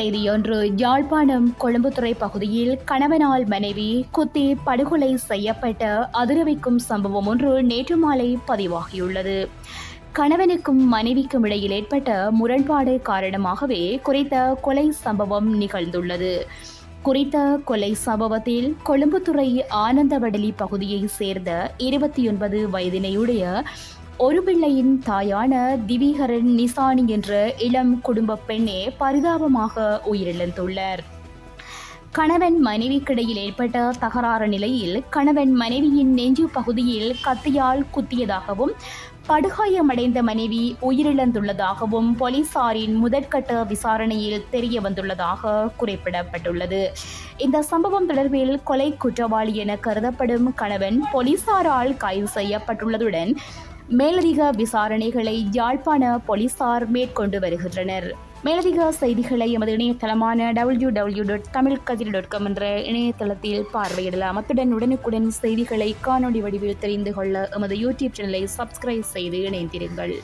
செய்தியொன்று. யாழ்ப்பாணம் கொழும்புத்துறை பகுதியில் கணவனால் மனைவி குத்தி படுகொலை செய்யப்பட்ட அதிரவிக்கும் சம்பவம் ஒன்று நேற்று மாலை பதிவாகியுள்ளது. கணவனுக்கும் மனைவிக்கும் இடையில் ஏற்பட்ட முரண்பாடு காரணமாகவே குறித்த கொலை சம்பவம் நிகழ்ந்துள்ளது. குறித்த கொலை சம்பவத்தில் கொழும்புத்துறை ஆனந்தவடலி பகுதியைச் சேர்ந்த 29 வயதினையுடைய ஒரு பிள்ளையின் தாயான திவிகரன் நிசானி என்ற இளம் குடும்ப பெண்ணே பரிதாபமாக உயிரிழந்துள்ளார். கணவன் மனைவிக்கிடையில் ஏற்பட்ட தகராறு நிலையில் கணவன் மனைவியின் நெஞ்சு பகுதியில் கத்தியால் குத்தியதாகவும் படுகாயமடைந்த மனைவி உயிரிழந்துள்ளதாகவும் போலீசாரின் முதற்கட்ட விசாரணையில் தெரிய வந்துள்ளதாக குறிப்பிடப்பட்டுள்ளது. இந்த சம்பவம் தொடர்பில் கொலை குற்றவாளி என கருதப்படும் கணவன் போலீசாரால் கைது செய்யப்பட்டுள்ளதுடன் மேலதிக விசாரணைகளை யாழ்ப்பாண போலீசார் மேற்கொண்டு வருகின்றனர். மேலதிக செய்திகளை எமது இணையதளமான www.tamilkathir.com என்ற இணையதளத்தில் பார்வையிடலாம். அத்துடன் உடனுக்குடன் செய்திகளை காணொலி வடிவில் தெரிந்து கொள்ள எமது யூடியூப் சேனலை சப்ஸ்கிரைப் செய்து இணைந்திருங்கள்.